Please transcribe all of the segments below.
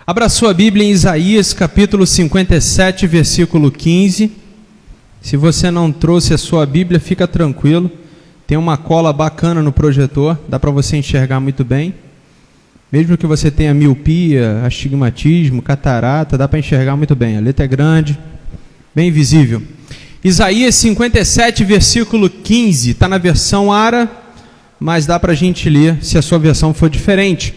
Abra sua Bíblia em Isaías capítulo 57, versículo 15. Se você não trouxe a sua Bíblia, fica tranquilo. Tem uma cola bacana no projetor, dá para você enxergar muito bem. Mesmo que você tenha miopia, astigmatismo, catarata, dá para enxergar muito bem. A letra é grande, bem visível. Isaías 57, versículo 15. Está na versão ARA, mas dá para a gente ler se a sua versão for diferente.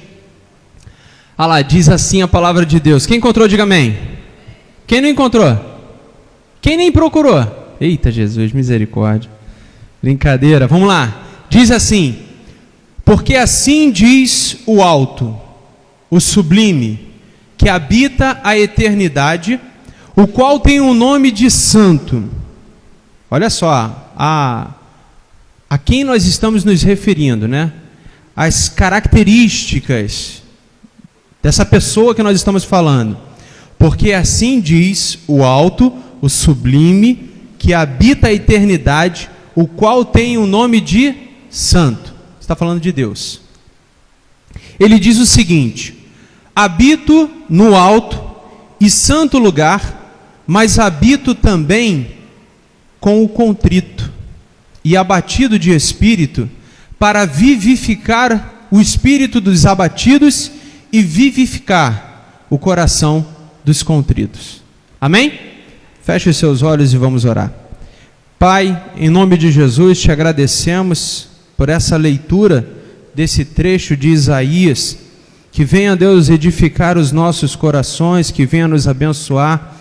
Ah lá, diz assim a palavra de Deus. Quem encontrou, diga amém. Quem não encontrou? Quem nem procurou? Eita Jesus, misericórdia. Brincadeira, vamos lá. Diz assim: porque assim diz o alto, o sublime, que habita a eternidade, o qual tem o nome de santo. Olha só, a quem nós estamos nos referindo, né? As características dessa pessoa que nós estamos falando. Porque assim diz o alto, o sublime, que habita a eternidade, o qual tem o nome de santo. Está falando de Deus. Ele diz o seguinte: habito no alto e santo lugar, mas habito também com o contrito e abatido de espírito, para vivificar o espírito dos abatidos e vivificar o coração dos contritos. Amém? Feche os seus olhos e vamos orar. Pai, em nome de Jesus, te agradecemos por essa leitura desse trecho de Isaías, que venha, Deus, edificar os nossos corações, que venha nos abençoar,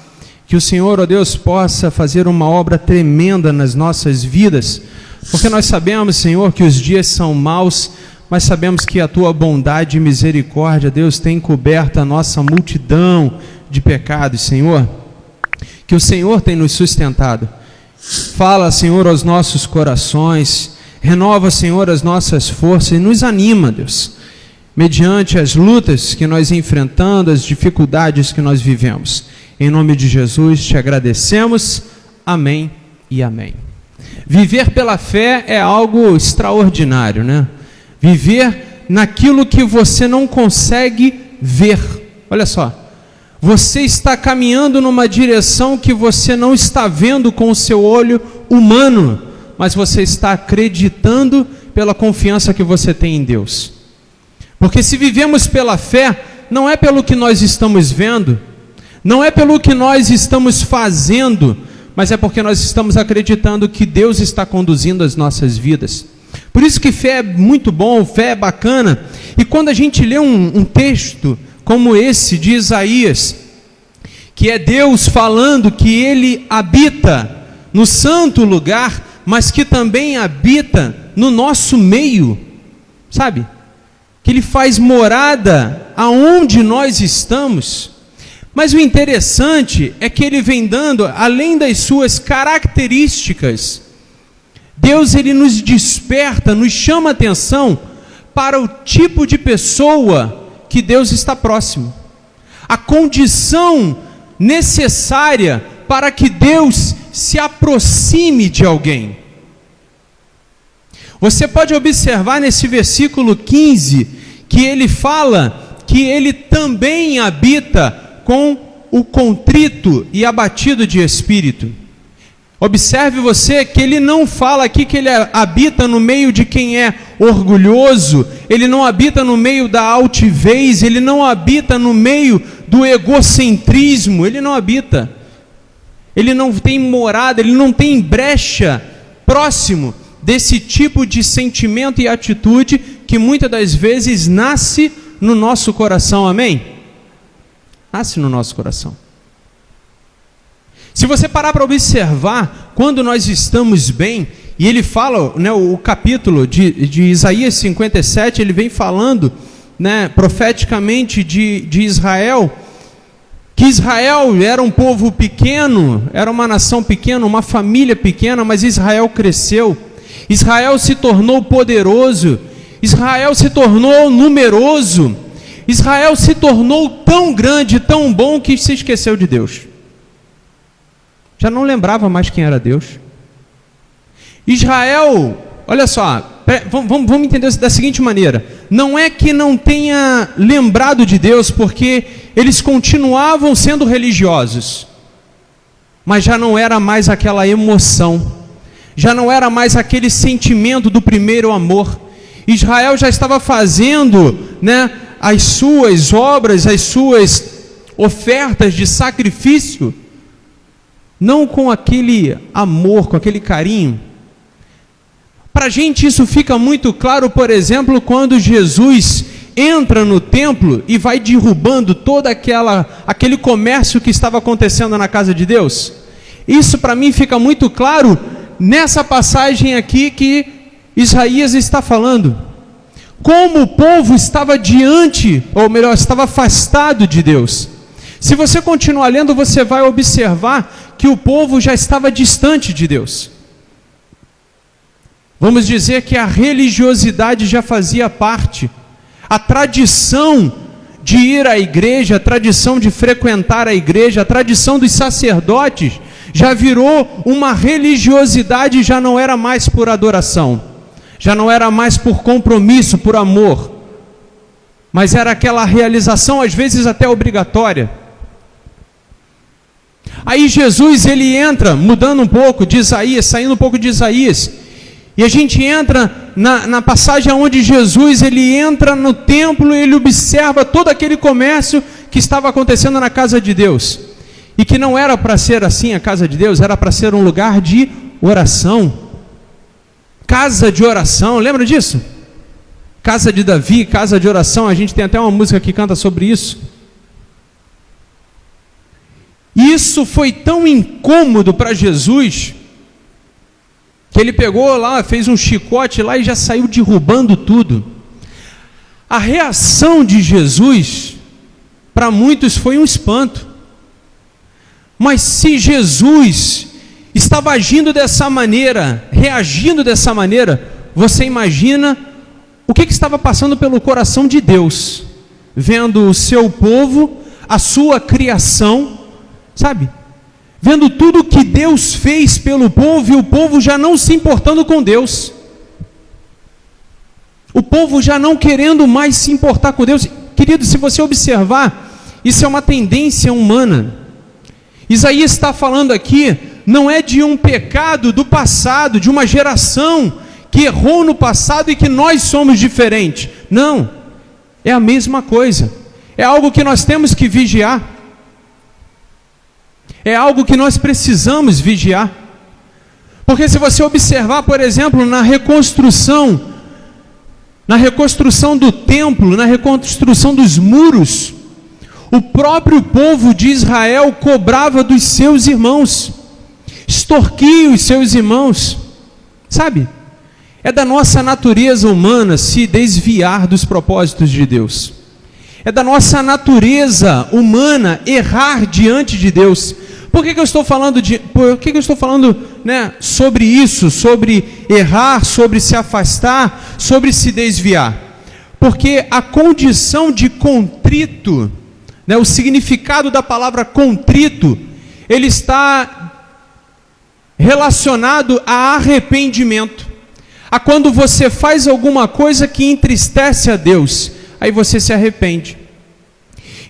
que o Senhor, ó Deus, possa fazer uma obra tremenda nas nossas vidas, porque nós sabemos, Senhor, que os dias são maus, mas sabemos que a Tua bondade e misericórdia, Deus, tem coberto a nossa multidão de pecados, Senhor, que o Senhor tem nos sustentado. Fala, Senhor, aos nossos corações, renova, Senhor, as nossas forças e nos anima, Deus, mediante as lutas que nós enfrentamos, as dificuldades que nós vivemos. Em nome de Jesus te agradecemos, amém e amém. Viver pela fé é algo extraordinário, né? Viver naquilo que você não consegue ver. Olha só, você está caminhando numa direção que você não está vendo com o seu olho humano, mas você está acreditando pela confiança que você tem em Deus. Porque se vivemos pela fé, não é pelo que nós estamos vendo, não é pelo que nós estamos fazendo, mas é porque nós estamos acreditando que Deus está conduzindo as nossas vidas. Por isso que fé é muito bom, fé é bacana. E quando a gente lê um texto como esse de Isaías, que é Deus falando que Ele habita no santo lugar, mas que também habita no nosso meio, sabe? Que Ele faz morada aonde nós estamos. Mas o interessante é que Ele vem dando, além das suas características, Deus, Ele nos desperta, nos chama a atenção para o tipo de pessoa que Deus está próximo. A condição necessária para que Deus se aproxime de alguém. Você pode observar nesse versículo 15, que ele fala que ele também habita com o contrito e abatido de espírito. Observe você que ele não fala aqui que ele habita no meio de quem é orgulhoso, ele não habita no meio da altivez, ele não habita no meio do egocentrismo, ele não habita. Ele não tem morada, ele não tem brecha próximo desse tipo de sentimento e atitude que muitas das vezes nasce no nosso coração, amém? Nasce no nosso coração. Se você parar para observar, quando nós estamos bem, e ele fala, né, o capítulo de Isaías 57, ele vem falando, né, profeticamente de Israel, que Israel era um povo pequeno, era uma nação pequena, uma família pequena, mas Israel cresceu, Israel se tornou poderoso, Israel se tornou numeroso, Israel se tornou tão grande, tão bom, que se esqueceu de Deus. Já não lembrava mais quem era Deus. Israel, olha só, Vamos entender da seguinte maneira: não é que não tenha lembrado de Deus, porque eles continuavam sendo religiosos, mas já não era mais aquela emoção, já não era mais aquele sentimento do primeiro amor. Israel já estava fazendo, as suas obras, as suas ofertas de sacrifício, não com aquele amor, com aquele carinho. Para a gente isso fica muito claro, por exemplo, quando Jesus entra no templo e vai derrubando todo aquele comércio que estava acontecendo na casa de Deus. Isso para mim fica muito claro nessa passagem aqui que Isaías está falando. Como o povo estava estava afastado de Deus. Se você continuar lendo, você vai observar que o povo já estava distante de Deus. Vamos dizer que a religiosidade já fazia parte. A tradição de ir à igreja, a tradição de frequentar a igreja, a tradição dos sacerdotes já virou uma religiosidade, já não era mais por adoração, já não era mais por compromisso, por amor, mas era aquela realização, às vezes até obrigatória. Aí Jesus, ele entra, mudando um pouco de Isaías, saindo um pouco de Isaías, e a gente entra na passagem onde Jesus, ele entra no templo e ele observa todo aquele comércio que estava acontecendo na casa de Deus. E que não era para ser assim a casa de Deus, era para ser um lugar de oração. Casa de oração, lembra disso? Casa de Davi, casa de oração, a gente tem até uma música que canta sobre isso. Isso foi tão incômodo para Jesus, que ele pegou lá, fez um chicote lá e já saiu derrubando tudo. A reação de Jesus, para muitos, foi um espanto. Mas se Jesus estava agindo dessa maneira, reagindo dessa maneira, você imagina o que estava passando pelo coração de Deus, vendo o seu povo, a sua criação, sabe? Vendo tudo que Deus fez pelo povo, e o povo já não se importando com Deus. O povo já não querendo mais se importar com Deus. Querido, se você observar, isso é uma tendência humana. Isaías está falando aqui, não é de um pecado do passado, de uma geração que errou no passado e que nós somos diferentes. Não, é a mesma coisa. É algo que nós temos que vigiar. É algo que nós precisamos vigiar. Porque se você observar, por exemplo, na reconstrução do templo, na reconstrução dos muros, o próprio povo de Israel cobrava dos seus irmãos, extorquia os seus irmãos, sabe? É da nossa natureza humana se desviar dos propósitos de Deus. É da nossa natureza humana errar diante de Deus. Por que eu estou falando sobre isso, sobre errar, sobre se afastar, sobre se desviar? Porque a condição de contrito, o significado da palavra contrito, ele está relacionado a arrependimento, a quando você faz alguma coisa que entristece a Deus, aí você se arrepende.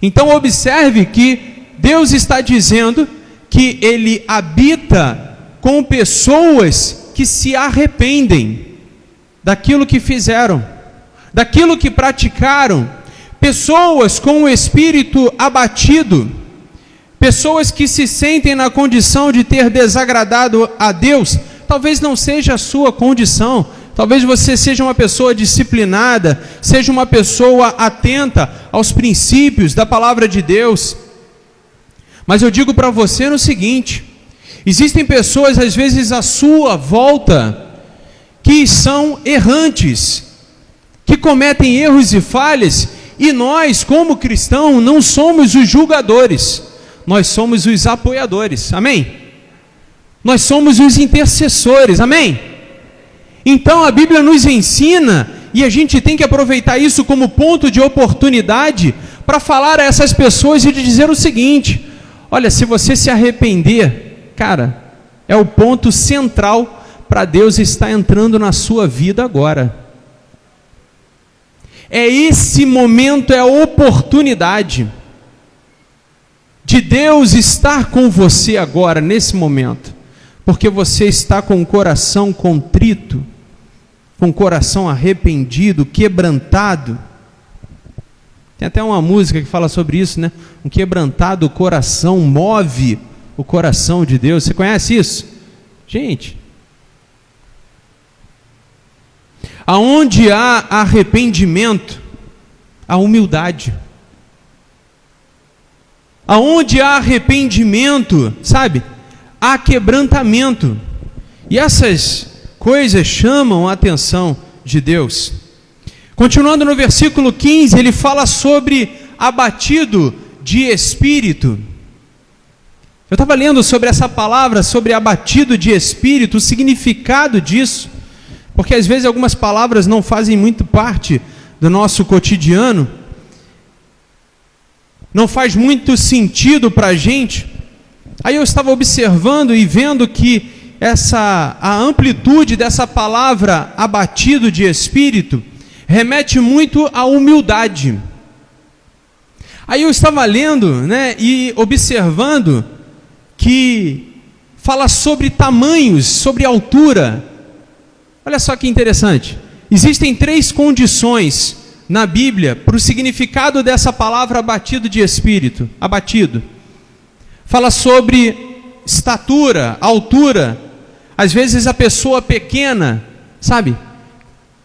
Então observe que Deus está dizendo que Ele habita com pessoas que se arrependem daquilo que fizeram, daquilo que praticaram, pessoas com o espírito abatido, pessoas que se sentem na condição de ter desagradado a Deus. Talvez não seja a sua condição, talvez você seja uma pessoa disciplinada, seja uma pessoa atenta aos princípios da palavra de Deus. Mas eu digo para você no seguinte: existem pessoas às vezes à sua volta que são errantes, que cometem erros e falhas, e nós, como cristãos, não somos os julgadores, nós somos os apoiadores, amém? Nós somos os intercessores, amém? Então a Bíblia nos ensina, e a gente tem que aproveitar isso como ponto de oportunidade, para falar a essas pessoas e de dizer o seguinte: olha, se você se arrepender, cara, é o ponto central para Deus estar entrando na sua vida agora. Esse momento, é a oportunidade de Deus estar com você agora, nesse momento, porque você está com o coração contrito, com o coração arrependido, quebrantado. Tem até uma música que fala sobre isso, né? Um quebrantado coração move o coração de Deus. Você conhece isso? Gente, aonde há arrependimento, há humildade. Aonde há arrependimento, sabe, há quebrantamento. E essas coisas chamam a atenção de Deus. Continuando no versículo 15, ele fala sobre abatido de espírito. Eu estava lendo sobre essa palavra, sobre abatido de espírito, o significado disso, porque às vezes algumas palavras não fazem muito parte do nosso cotidiano, não faz muito sentido para a gente. Aí eu estava observando e vendo que a amplitude dessa palavra abatido de espírito remete muito à humildade. Aí eu estava lendo, né, e observando que fala sobre tamanhos, sobre altura. Olha só que interessante. Existem 3 condições na Bíblia para o significado dessa palavra abatido de espírito. Abatido. Fala sobre estatura, altura. Às vezes a pessoa pequena, sabe,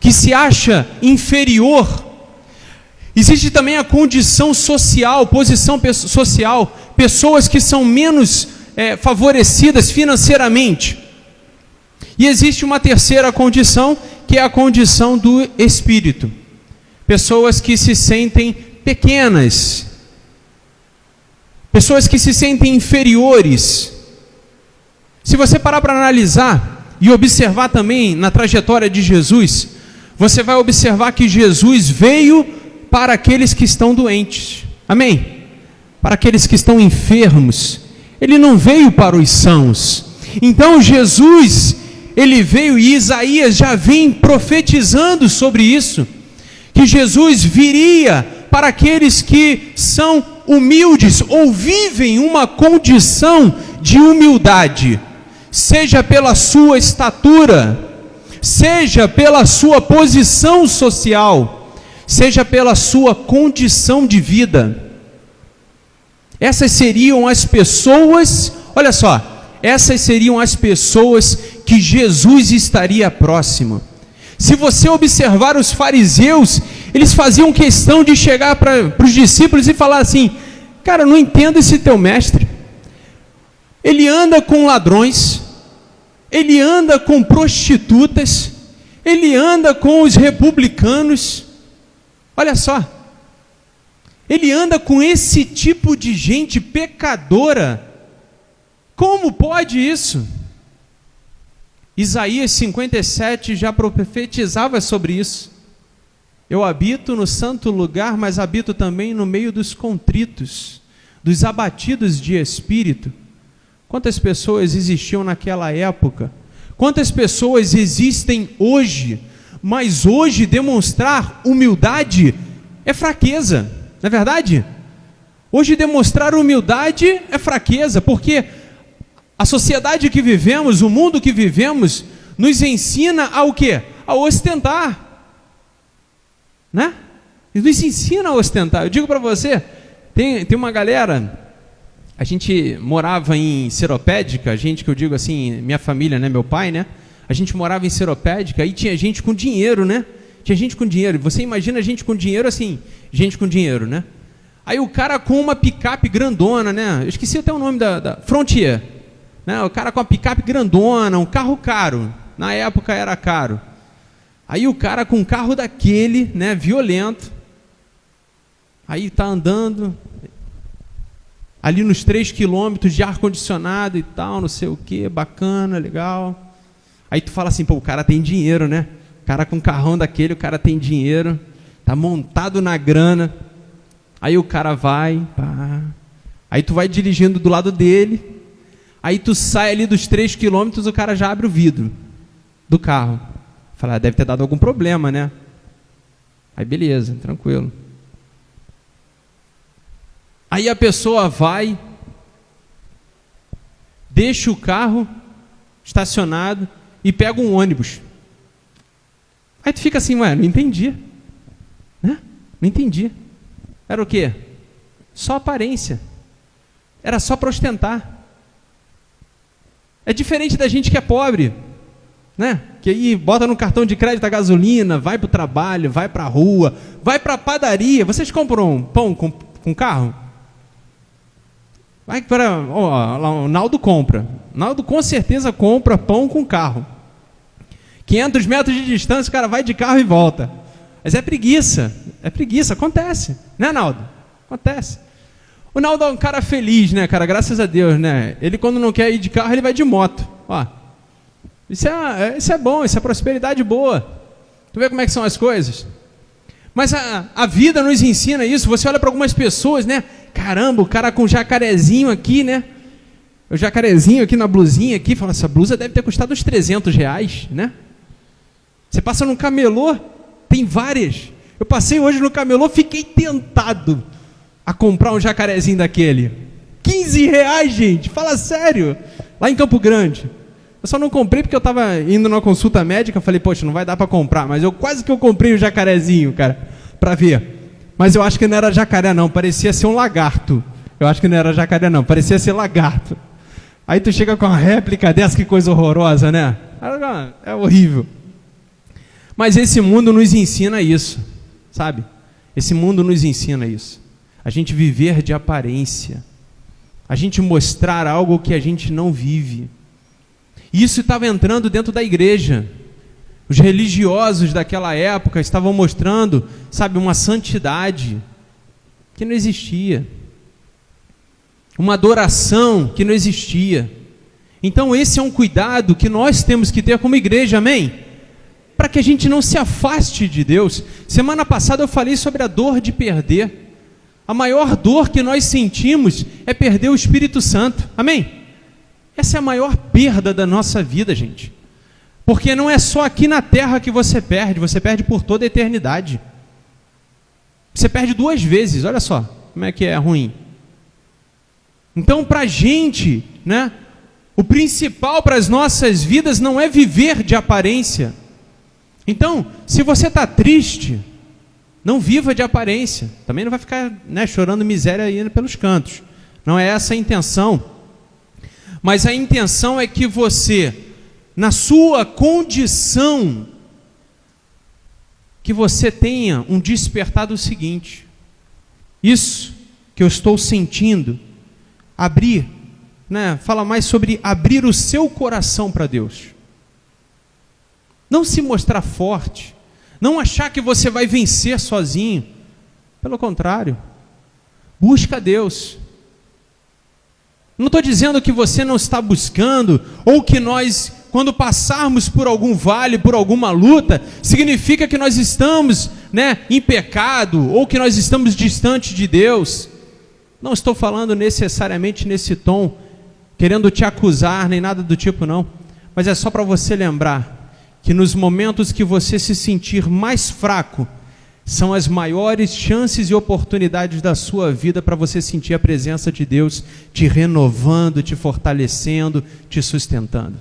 que se acha inferior. Existe também a condição social, posição social, pessoas que são menos favorecidas financeiramente. E existe uma terceira condição, que é a condição do espírito. Pessoas que se sentem pequenas, pessoas que se sentem inferiores. Se você parar para analisar e observar também na trajetória de Jesus, você vai observar que Jesus veio para aqueles que estão doentes, amém? Para aqueles que estão enfermos. Ele não veio para os sãos. Então Jesus, ele veio, e Isaías já vem profetizando sobre isso, que Jesus viria para aqueles que são humildes, ou vivem uma condição de humildade, seja pela sua estatura, seja pela sua posição social, seja pela sua condição de vida. Essas seriam as pessoas, olha só, essas seriam as pessoas que Jesus estaria próximo. Se você observar os fariseus, eles faziam questão de chegar para os discípulos e falar assim: cara, eu não entendo esse teu mestre. Ele anda com ladrões, ele anda com prostitutas, ele anda com os republicanos. Olha só, ele anda com esse tipo de gente pecadora. Como pode isso? Isaías 57 já profetizava sobre isso. Eu habito no santo lugar, mas habito também no meio dos contritos, dos abatidos de espírito. Quantas pessoas existiam naquela época? Quantas pessoas existem hoje? Mas hoje demonstrar humildade é fraqueza, não é verdade? Hoje demonstrar humildade é fraqueza, porque a sociedade que vivemos, o mundo que vivemos, nos ensina ao quê? A ostentar, né? Nos ensina a ostentar. Eu digo para você, tem uma galera, a gente morava em Seropédica, a gente, que eu digo assim, minha família, né, meu pai, né? A gente morava em Seropédica e tinha gente com dinheiro, né? Tinha gente com dinheiro. Você imagina gente com dinheiro assim, gente com dinheiro, né? Aí o cara com uma picape grandona, né? Eu esqueci até o nome da Frontier. Né? O cara com a picape grandona, um carro caro. Na época era caro. Aí o cara com um carro daquele, né, violento. Aí tá andando ali nos 3 quilômetros de ar-condicionado e tal, não sei o que, bacana, legal. Aí tu fala assim, pô, o cara tem dinheiro, né? O cara com um carrão daquele, o cara tem dinheiro, tá montado na grana. Aí o cara vai, pá. Aí tu vai dirigindo do lado dele. Aí tu sai ali dos 3 quilômetros, o cara já abre o vidro. do carro. Falei, deve ter dado algum problema, né? Aí beleza, tranquilo. Aí a pessoa vai, deixa o carro estacionado e pega um ônibus. Aí tu fica assim, ué, não entendi. Né? Não entendi. Era o quê? Só aparência. Era só para ostentar. É diferente da gente que é pobre, né? Que aí bota no cartão de crédito a gasolina, vai para o trabalho, vai para a rua, vai para a padaria. Vocês compram pão com carro? Vai para... o Naldo compra. O Naldo com certeza compra pão com carro. 500 metros de distância, o cara vai de carro e volta. Mas é preguiça, acontece, né, Naldo? Acontece. O Naldo é um cara feliz, né, cara? Graças a Deus, né? Ele, quando não quer ir de carro, ele vai de moto. Ó, isso é bom, isso é prosperidade boa. Tu vê como é que são as coisas? Mas a vida nos ensina isso. Você olha para algumas pessoas, né? Caramba, o cara com jacarezinho aqui, né? O jacarezinho aqui na blusinha aqui, fala, essa blusa deve ter custado uns R$300, né? Você passa no camelô, tem várias. Eu passei hoje no camelô, fiquei tentado a comprar um jacarezinho daquele. R$15, gente, fala sério. Lá em Campo Grande. Eu só não comprei porque eu estava indo numa consulta médica, falei, poxa, não vai dar para comprar, mas quase que eu comprei o jacarezinho, cara, para ver. Mas eu acho que não era jacaré não, parecia ser um lagarto. Eu acho que não era jacaré não, parecia ser lagarto. Aí tu chega com uma réplica dessa, que coisa horrorosa, né? É horrível. Mas esse mundo nos ensina isso, sabe? Esse mundo nos ensina isso. A gente viver de aparência. A gente mostrar algo que a gente não vive. Isso estava entrando dentro da igreja. Os religiosos daquela época estavam mostrando, sabe, uma santidade que não existia. Uma adoração que não existia. Então esse é um cuidado que nós temos que ter como igreja, amém? Para que a gente não se afaste de Deus. Semana passada eu falei sobre a dor de perder. A maior dor que nós sentimos é perder o Espírito Santo, amém? Essa é a maior perda da nossa vida, gente. Porque não é só aqui na terra que você perde por toda a eternidade. Você perde 2 vezes, olha só como é que é ruim. Então, para a gente, né, o principal para as nossas vidas não é viver de aparência. Então, se você está triste, não viva de aparência. Também não vai ficar, né, chorando miséria aí pelos cantos. Não é essa a intenção. Mas a intenção é que você, na sua condição, que você tenha um despertar do seguinte: isso que eu estou sentindo, abrir, né, fala mais sobre abrir o seu coração para Deus. Não se mostrar forte, não achar que você vai vencer sozinho. Pelo contrário, busca Deus. Não estou dizendo que você não está buscando, ou que nós, quando passarmos por algum vale, por alguma luta, significa que nós estamos, né, em pecado, ou que nós estamos distante de Deus. Não estou falando necessariamente nesse tom, querendo te acusar, nem nada do tipo não. Mas é só para você lembrar que nos momentos que você se sentir mais fraco, são as maiores chances e oportunidades da sua vida para você sentir a presença de Deus te renovando, te fortalecendo, te sustentando.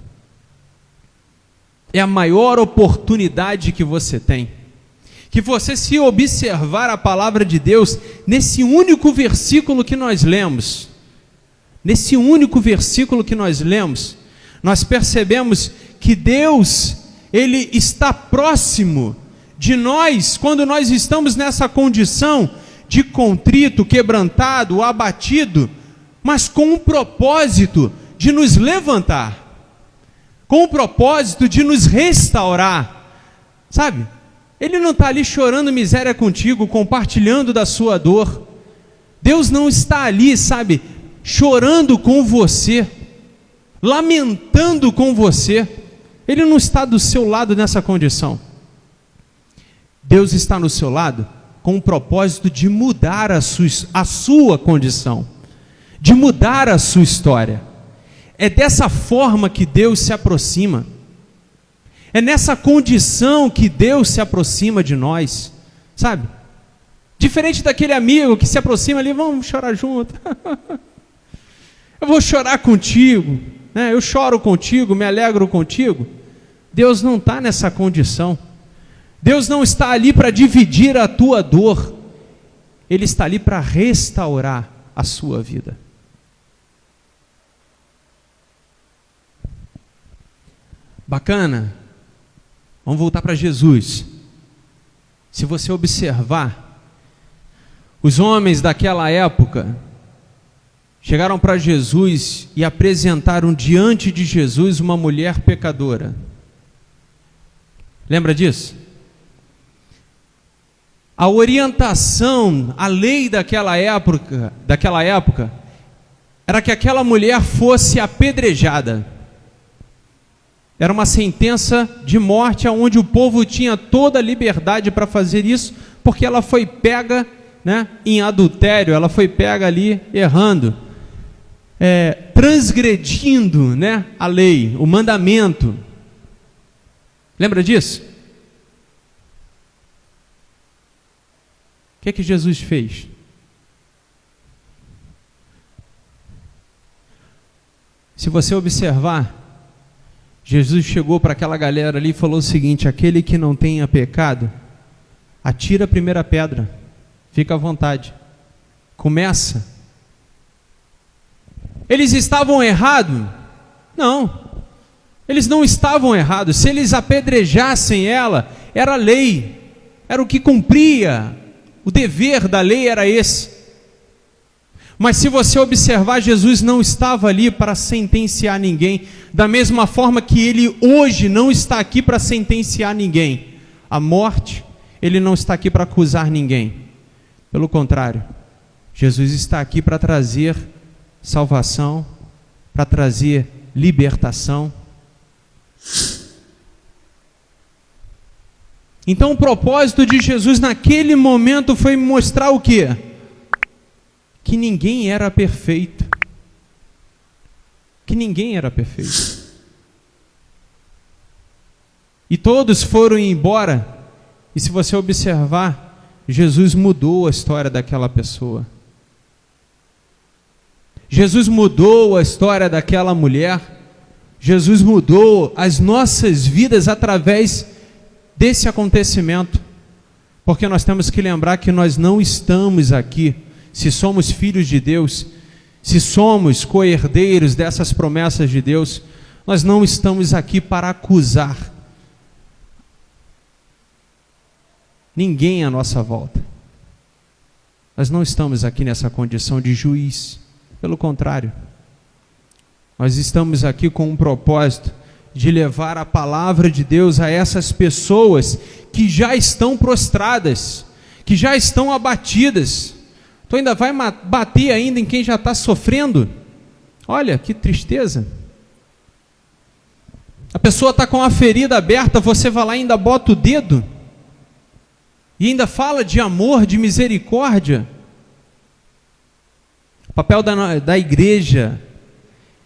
É a maior oportunidade que você tem. Que você, se observar a palavra de Deus, nesse único versículo que nós lemos, nós percebemos que Deus, Ele está próximo de nós, quando nós estamos nessa condição de contrito, quebrantado, abatido, mas com o propósito de nos levantar, com o propósito de nos restaurar, sabe? Ele não está ali chorando miséria contigo, compartilhando da sua dor. Deus não está ali, sabe, chorando com você, lamentando com você. Ele não está do seu lado nessa condição. Deus está no seu lado com o propósito de mudar a sua condição, de mudar a sua história. É dessa forma que Deus se aproxima. É nessa condição que Deus se aproxima de nós, sabe? Diferente daquele amigo que se aproxima ali, vamos chorar junto. Eu vou chorar contigo, né? Eu choro contigo, me alegro contigo. Deus não está nessa condição. Deus não está ali para dividir a tua dor. Ele está ali para restaurar a sua vida. Bacana? Vamos voltar para Jesus. Se você observar, os homens daquela época chegaram para Jesus e apresentaram diante de Jesus uma mulher pecadora. Lembra disso? A orientação, a lei daquela época era que aquela mulher fosse apedrejada. Era uma sentença de morte, onde o povo tinha toda a liberdade para fazer isso, porque ela foi pega, né, em adultério, ela foi pega ali errando, transgredindo, né, a lei, o mandamento. Lembra disso? O que é que Jesus fez? Se você observar, Jesus chegou para aquela galera ali e falou o seguinte: aquele que não tenha pecado, atira a primeira pedra, fica à vontade, começa. Eles estavam errados? Não, eles não estavam errados. Se eles apedrejassem ela, era lei, era o que cumpria, o dever da lei era esse. Mas se você observar, Jesus não estava ali para sentenciar ninguém, da mesma forma que Ele hoje não está aqui para sentenciar ninguém. A morte, Ele não está aqui para acusar ninguém. Pelo contrário, Jesus está aqui para trazer salvação, para trazer libertação. Então o propósito de Jesus naquele momento foi mostrar o quê? Que ninguém era perfeito. Que ninguém era perfeito. E todos foram embora. E se você observar, Jesus mudou a história daquela pessoa. Jesus mudou a história daquela mulher. Jesus mudou as nossas vidas através desse acontecimento. Porque nós temos que lembrar que nós não estamos aqui, se somos filhos de Deus, se somos co-herdeiros dessas promessas de Deus, nós não estamos aqui para acusar ninguém à nossa volta. Nós não estamos aqui nessa condição de juiz. Pelo contrário, nós estamos aqui com um propósito de levar a palavra de Deus a essas pessoas que já estão prostradas, que já estão abatidas. Tu ainda vai bater ainda em quem já está sofrendo? Olha, que tristeza. A pessoa está com a ferida aberta, você vai lá e ainda bota o dedo? E ainda fala de amor, de misericórdia? O papel da igreja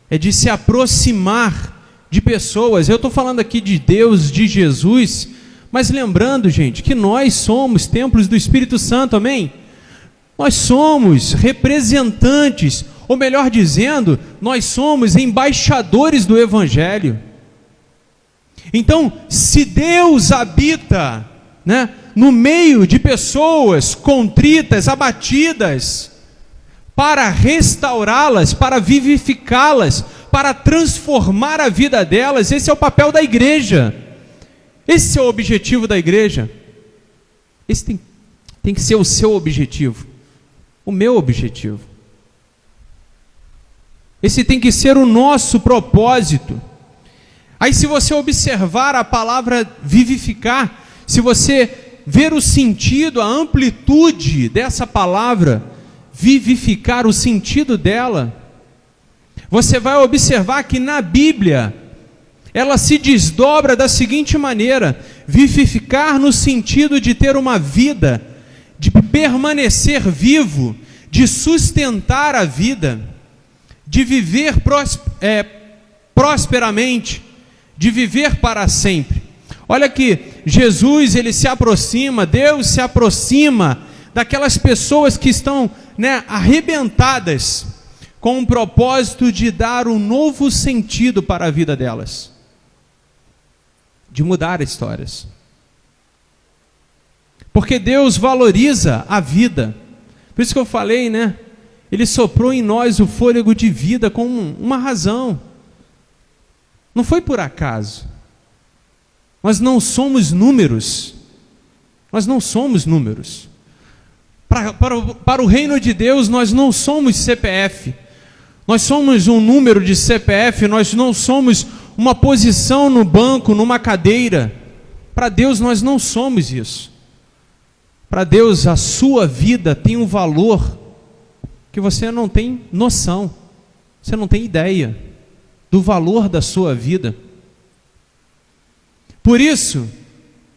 é de se aproximar de pessoas. Eu estou falando aqui de Deus, de Jesus, mas lembrando, gente, que nós somos templos do Espírito Santo, amém? Nós somos representantes, ou melhor dizendo, nós somos embaixadores do Evangelho. Então, se Deus habita, né, no meio de pessoas contritas, abatidas, para restaurá-las, para vivificá-las, para transformar a vida delas, esse é o papel da igreja. Esse é o objetivo da igreja. Esse tem que ser o seu objetivo. O meu objetivo. Esse tem que ser o nosso propósito. Aí, se você observar a palavra vivificar, se você ver o sentido, a amplitude dessa palavra, vivificar, o sentido dela, você vai observar que na Bíblia, ela se desdobra da seguinte maneira: vivificar no sentido de ter uma vida, de permanecer vivo, de sustentar a vida, de viver prosperamente, de viver para sempre. Olha que Jesus, ele se aproxima, Deus se aproxima daquelas pessoas que estão, arrebentadas, com o propósito de dar um novo sentido para a vida delas, de mudar histórias. Porque Deus valoriza a vida. Por isso que eu falei, Ele soprou em nós o fôlego de vida com uma razão. Não foi por acaso. Nós não somos números. Nós não somos números. Para o reino de Deus, nós não somos CPF. Nós somos um número de CPF, nós não somos uma posição no banco, numa cadeira. Para Deus, nós não somos isso. Para Deus, a sua vida tem um valor que você não tem noção, você não tem ideia do valor da sua vida. Por isso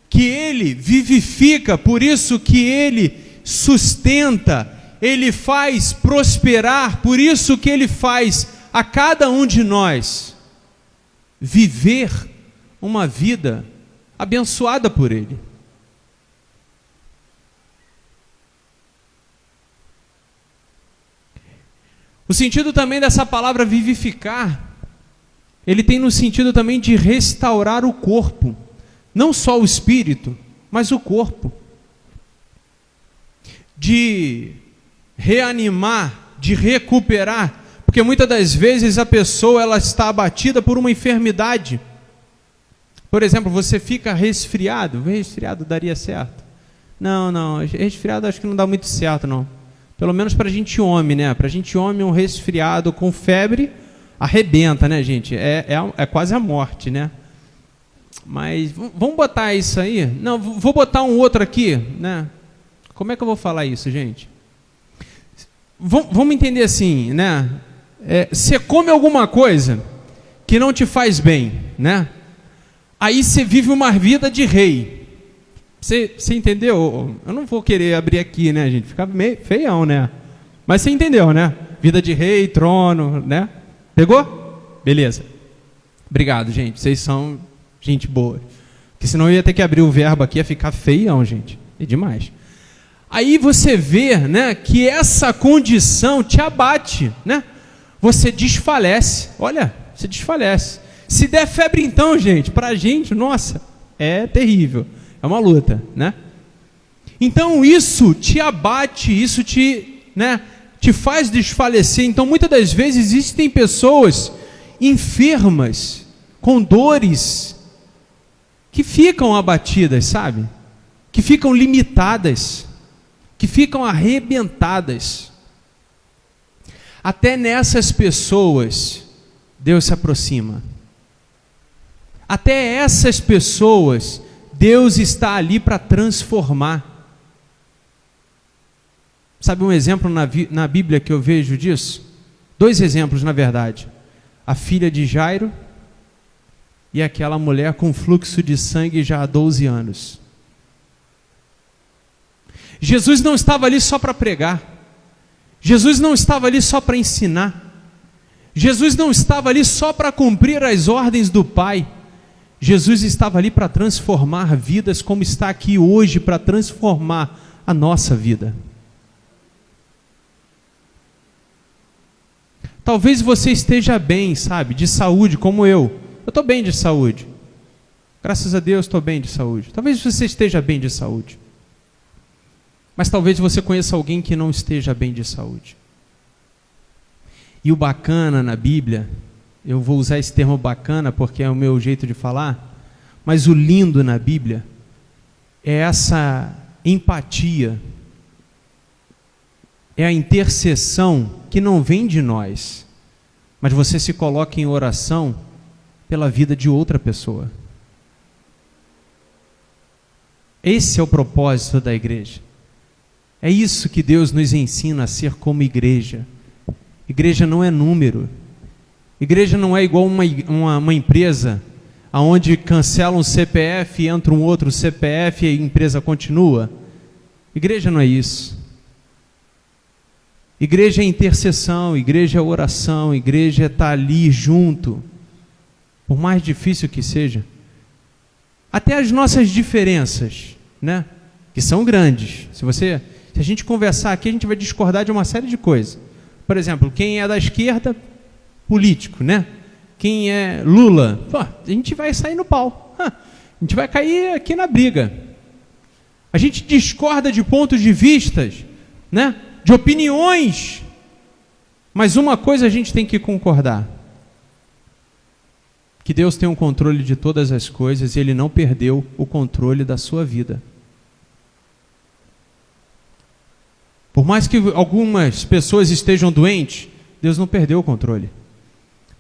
que Ele vivifica, por isso que Ele sustenta, Ele faz prosperar, por isso que Ele faz a cada um de nós viver uma vida abençoada por Ele. O sentido também dessa palavra vivificar, ele tem no sentido também de restaurar o corpo, não só o espírito, mas o corpo, de reanimar, de recuperar, porque muitas das vezes a pessoa ela está abatida por uma enfermidade. Por exemplo, você fica resfriado daria certo? Não, resfriado acho que não dá muito certo não. Pelo menos para a gente homem, Para a gente homem, um resfriado com febre arrebenta, gente? É quase a morte, Mas vamos botar isso aí? Não, vou botar um outro aqui, Como é que eu vou falar isso, gente? Vamos entender assim, você come alguma coisa que não te faz bem, Aí você vive uma vida de rei. Você entendeu? Eu não vou querer abrir aqui, gente? Fica meio feião, Mas você entendeu, Vida de rei, trono, Pegou? Beleza. Obrigado, gente. Vocês são gente boa. Porque senão eu ia ter que abrir o verbo aqui, ia ficar feião, gente. É demais. Aí você vê, que essa condição te abate, Você desfalece. Olha, você desfalece. Se der febre então, gente, pra gente, nossa, é terrível. É uma luta, Então isso te abate, isso te faz desfalecer. Então muitas das vezes existem pessoas enfermas, com dores, que ficam abatidas, sabe? Que ficam limitadas, que ficam arrebentadas. Até nessas pessoas, Deus se aproxima. Até essas pessoas, Deus está ali para transformar. Sabe um exemplo na Bíblia que eu vejo disso? 2 exemplos, na verdade. A filha de Jairo e aquela mulher com fluxo de sangue já há 12 anos. Jesus não estava ali só para pregar. Jesus não estava ali só para ensinar. Jesus não estava ali só para cumprir as ordens do Pai. Jesus estava ali para transformar vidas, como está aqui hoje para transformar a nossa vida. Talvez você esteja bem, sabe, de saúde, como eu. Eu estou bem de saúde. Graças a Deus estou bem de saúde. Talvez você esteja bem de saúde. Mas talvez você conheça alguém que não esteja bem de saúde. E o bacana na Bíblia, eu vou usar esse termo bacana porque é o meu jeito de falar, mas o lindo na Bíblia é essa empatia, é a intercessão que não vem de nós, mas você se coloca em oração pela vida de outra pessoa. Esse é o propósito da igreja. É isso que Deus nos ensina a ser como igreja. Igreja não é número. Igreja não é igual uma empresa, onde cancela um CPF e entra um outro CPF e a empresa continua. Igreja não é isso. Igreja é intercessão, igreja é oração, igreja é estar ali junto. Por mais difícil que seja, até as nossas diferenças, né? Que são grandes. Se a gente conversar aqui, a gente vai discordar de uma série de coisas. Por exemplo, quem é da esquerda, político, né? Quem é Lula, pô, a gente vai sair no pau. A gente vai cair aqui na briga. A gente discorda de pontos de vistas, né? De opiniões. Mas uma coisa a gente tem que concordar: que Deus tem o controle de todas as coisas e Ele não perdeu o controle da sua vida. Por mais que algumas pessoas estejam doentes, Deus não perdeu o controle.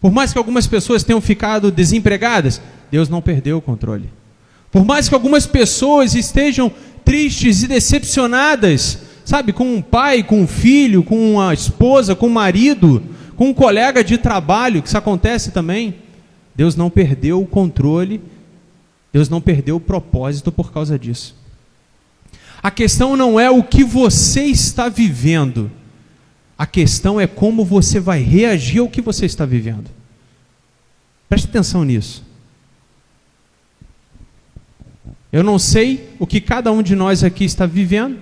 Por mais que algumas pessoas tenham ficado desempregadas, Deus não perdeu o controle. Por mais que algumas pessoas estejam tristes e decepcionadas, sabe, com um pai, com um filho, com uma esposa, com um marido, com um colega de trabalho, que isso acontece também, Deus não perdeu o controle, Deus não perdeu o propósito por causa disso. A questão não é o que você está vivendo, a questão é como você vai reagir ao que você está vivendo. Preste atenção nisso. Eu não sei o que cada um de nós aqui está vivendo.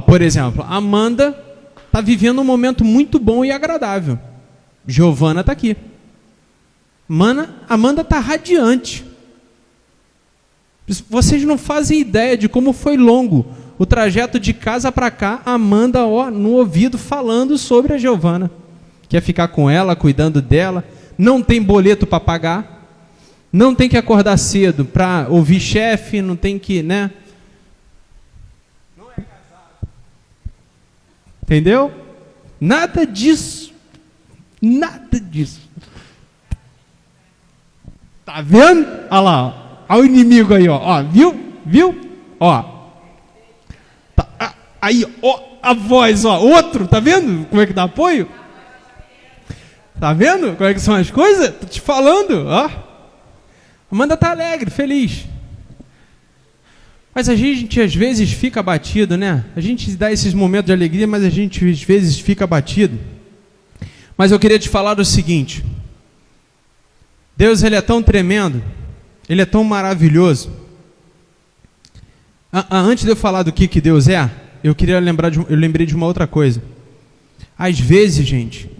Por exemplo, a Amanda está vivendo um momento muito bom e agradável. Giovana está aqui. Amanda está radiante. Vocês não fazem ideia de como foi longo o trajeto de casa para cá, a Amanda no ouvido falando sobre a Giovana. Quer ficar com ela, cuidando dela, não tem boleto para pagar, não tem que acordar cedo para ouvir chefe, não tem que, né? Não é casado. Entendeu? Nada disso. Nada disso. Tá vendo? Olha lá, olha o inimigo aí, ó. Viu? Ó. Tá, aí, ó, a voz, ó. Outro, tá vendo como é que dá apoio? Tá vendo como é que são as coisas? Tô te falando, ó. Amanda tá alegre, feliz. Mas a gente às vezes fica abatido, né? A gente dá esses momentos de alegria, mas a gente às vezes fica abatido. Mas eu queria te falar o seguinte: Deus, Ele é tão tremendo, Ele é tão maravilhoso. Antes de eu falar do que Deus é, eu lembrei de uma outra coisa. Às vezes, gente,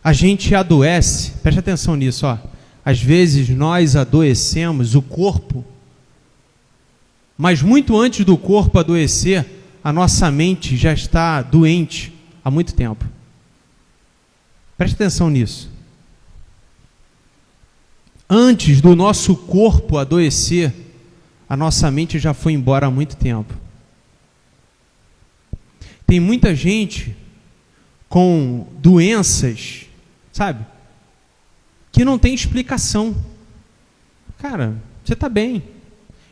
a gente adoece, preste atenção nisso, ó. Às vezes nós adoecemos o corpo, mas muito antes do corpo adoecer, a nossa mente já está doente há muito tempo. Preste atenção nisso. Antes do nosso corpo adoecer, a nossa mente já foi embora há muito tempo. Tem muita gente com doenças, sabe, que não tem explicação. Cara, você está bem.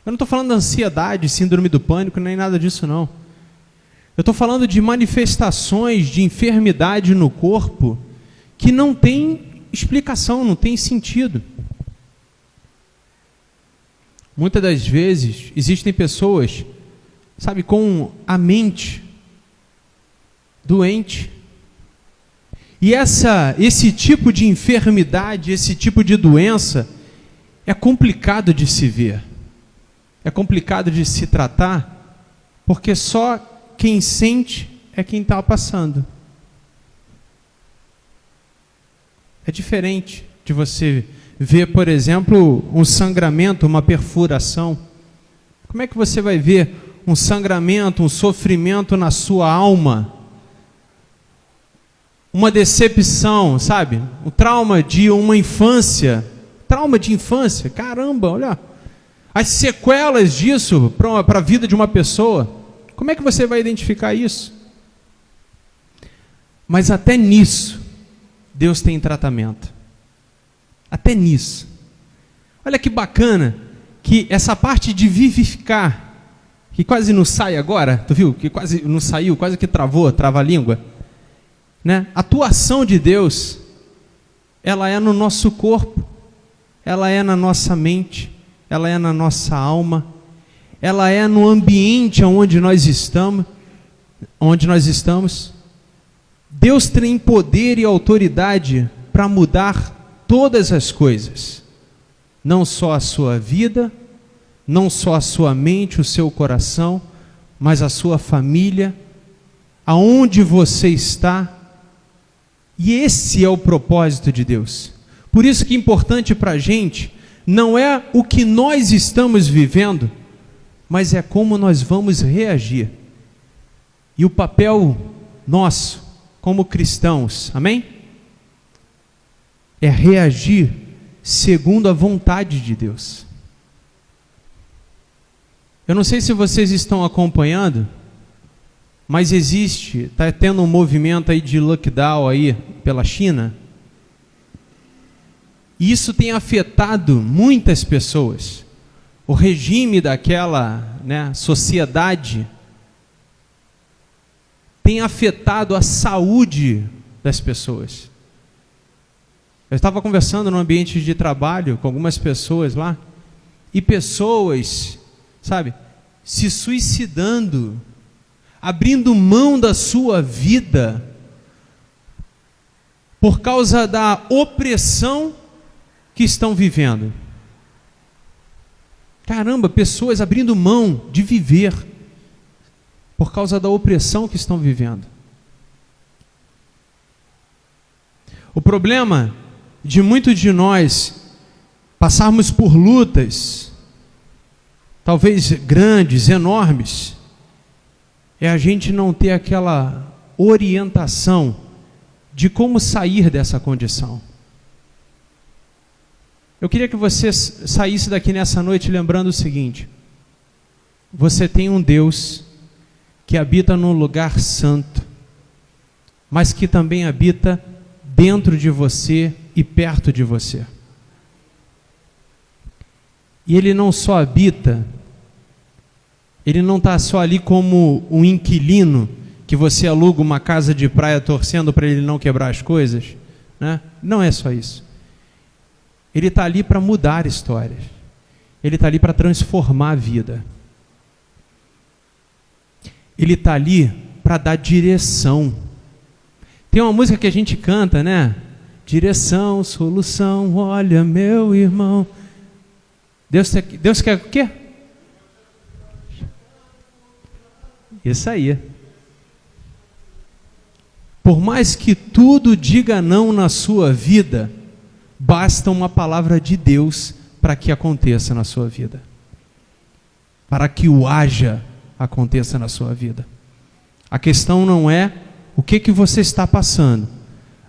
Eu não estou falando de ansiedade, síndrome do pânico, nem nada disso não. Eu estou falando de manifestações de enfermidade no corpo que não tem explicação, não tem sentido. Muitas das vezes existem pessoas, sabe, com a mente doente. E esse tipo de enfermidade, esse tipo de doença, é complicado de se ver. É complicado de se tratar, porque só quem sente é quem está passando. É diferente de você ver, por exemplo, um sangramento, uma perfuração. Como é que você vai ver um sangramento, um sofrimento na sua alma? Uma decepção, sabe? O trauma de uma infância. Trauma de infância, caramba, olha. As sequelas disso para a vida de uma pessoa. Como é que você vai identificar isso? Mas até nisso, Deus tem tratamento. Até nisso. Olha que bacana que essa parte de vivificar, que quase não sai agora, tu viu? Que quase não saiu, quase que trava a língua. Né? A atuação de Deus, ela é no nosso corpo, ela é na nossa mente, ela é na nossa alma, ela é no ambiente onde nós estamos. Deus tem poder e autoridade para mudar todas as coisas, não só a sua vida, não só a sua mente, o seu coração, mas a sua família, aonde você está. E esse é o propósito de Deus. Por isso que é importante para a gente, não é o que nós estamos vivendo, mas é como nós vamos reagir. E o papel nosso, como cristãos, amém? É reagir segundo a vontade de Deus. Eu não sei se vocês estão acompanhando, mas está tendo um movimento aí de lockdown aí pela China. E isso tem afetado muitas pessoas. O regime daquela, sociedade tem afetado a saúde das pessoas. Eu estava conversando no ambiente de trabalho com algumas pessoas lá, e pessoas, se suicidando, abrindo mão da sua vida, por causa da opressão que estão vivendo. Caramba, pessoas abrindo mão de viver, por causa da opressão que estão vivendo. O problema de muitos de nós passarmos por lutas, talvez grandes, enormes, é a gente não ter aquela orientação de como sair dessa condição. Eu queria que você saísse daqui nessa noite lembrando o seguinte: você tem um Deus que habita num lugar santo, mas que também habita dentro de você e perto de você. E Ele não só habita, Ele não está só ali como um inquilino que você aluga uma casa de praia torcendo para Ele não quebrar as coisas, Não é só isso. Ele está ali para mudar histórias. Ele está ali para transformar a vida. Ele está ali para dar direção. Tem uma música que a gente canta, Direção, solução, olha meu irmão. Deus quer o quê? Isso aí. Por mais que tudo diga não na sua vida, basta uma palavra de Deus para que aconteça na sua vida. Para que o haja aconteça na sua vida. A questão não é o que você está passando.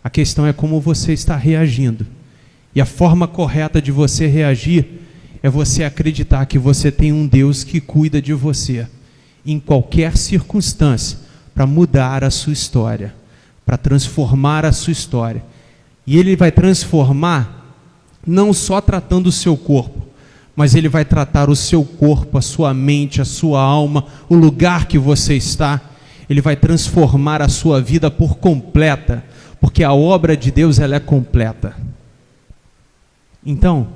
A questão é como você está reagindo. E a forma correta de você reagir é você acreditar que você tem um Deus que cuida de você em qualquer circunstância, para mudar a sua história, para transformar a sua história. E Ele vai transformar não só tratando o seu corpo, mas Ele vai tratar o seu corpo, a sua mente, a sua alma, o lugar que você está. Ele vai transformar a sua vida por completa, porque a obra de Deus ela é completa. Então,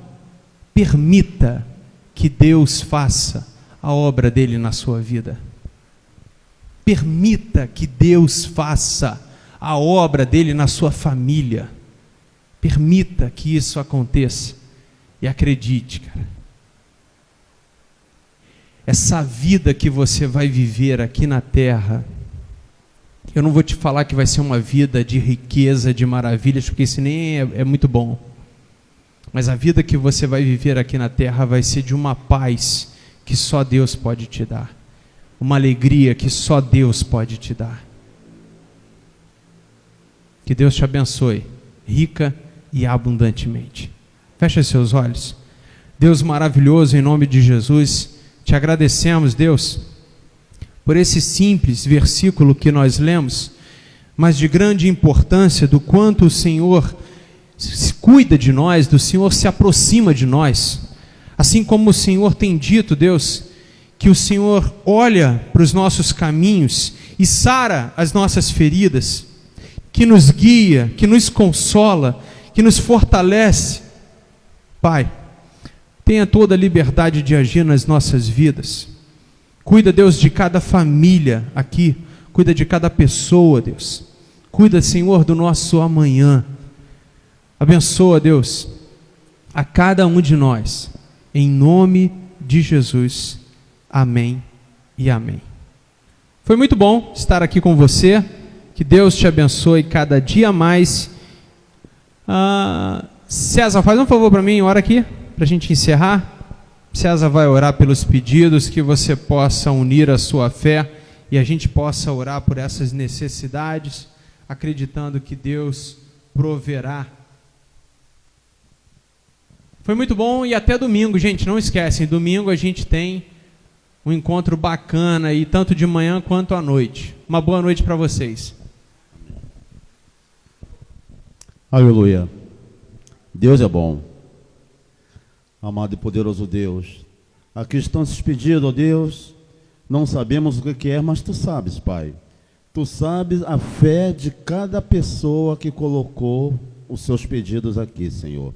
permita que Deus faça a obra dele na sua vida. Permita que Deus faça a obra dele na sua família. Permita que isso aconteça. E acredite, cara. Essa vida que você vai viver aqui na terra, eu não vou te falar que vai ser uma vida de riqueza, de maravilhas, porque isso nem é muito bom. Mas a vida que você vai viver aqui na terra vai ser de uma paz que só Deus pode te dar. Uma alegria que só Deus pode te dar. Que Deus te abençoe, rica e abundantemente. Feche seus olhos. Deus maravilhoso, em nome de Jesus, te agradecemos, Deus, por esse simples versículo que nós lemos, mas de grande importância do quanto o Senhor se cuida de nós, do Senhor se aproxima de nós. Assim como o Senhor tem dito, Deus, que o Senhor olha para os nossos caminhos e sara as nossas feridas, que nos guia, que nos consola, que nos fortalece. Pai, tenha toda a liberdade de agir nas nossas vidas. Cuida, Deus, de cada família aqui. Cuida de cada pessoa, Deus. Cuida, Senhor, do nosso amanhã. Abençoa, Deus, a cada um de nós, em nome de Jesus. Amém e amém. Foi muito bom estar aqui com você. Que Deus te abençoe cada dia mais. César, faz um favor para mim, ora aqui, para a gente encerrar. César vai orar pelos pedidos, que você possa unir a sua fé e a gente possa orar por essas necessidades, acreditando que Deus proverá. Foi muito bom e até domingo, gente, não esquecem, domingo a gente tem um encontro bacana aí, tanto de manhã quanto à noite. Uma boa noite para vocês. Aleluia. Deus é bom. Amado e poderoso Deus, aqui estão esses pedidos, ó Deus. Não sabemos o que é, mas Tu sabes, Pai. Tu sabes a fé de cada pessoa que colocou os seus pedidos aqui, Senhor.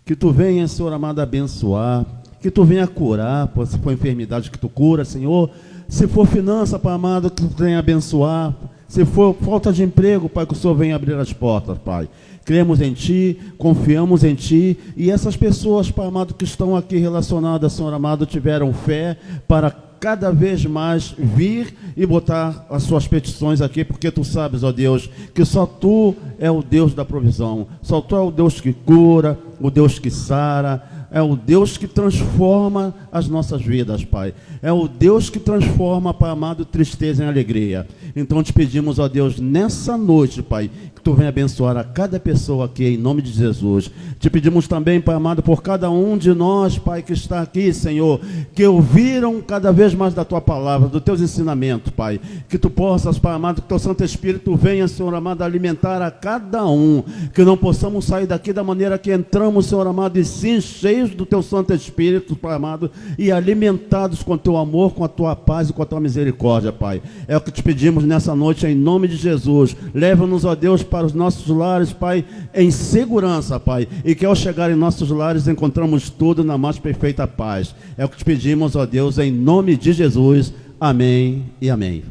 Que Tu venha, Senhor amado, abençoar. Que Tu venha curar, se for enfermidade que Tu cura, Senhor. Se for finança, Pai amado, que Tu venha abençoar. Se for falta de emprego, Pai, que o Senhor venha abrir as portas, Pai. Cremos em Ti, confiamos em Ti, e essas pessoas, Pai amado, que estão aqui relacionadas, Senhor amado, tiveram fé para cada vez mais vir e botar as suas petições aqui, porque Tu sabes, ó Deus, que só Tu é o Deus da provisão, só Tu é o Deus que cura, o Deus que sara, é o Deus que transforma as nossas vidas, Pai. É o Deus que transforma, Pai amado, tristeza em alegria. Então te pedimos, ó Deus, nessa noite, Pai, que Tu venha abençoar a cada pessoa aqui, em nome de Jesus. Te pedimos também, Pai amado, por cada um de nós, Pai, que está aqui, Senhor, que ouviram cada vez mais da Tua palavra, dos Teus ensinamentos, Pai. Que Tu possas, Pai amado, que Teu Santo Espírito venha, Senhor amado, alimentar a cada um. Que não possamos sair daqui da maneira que entramos, Senhor amado, e sim, cheios do Teu Santo Espírito, Pai amado, e alimentados com Teu amor, com a Tua paz e com a Tua misericórdia, Pai. É o que te pedimos nessa noite, em nome de Jesus. Leva-nos, ó Deus, para os nossos lares, Pai, em segurança, Pai, e que ao chegar em nossos lares encontramos tudo na mais perfeita paz. É o que te pedimos, ó Deus, em nome de Jesus. Amém e amém.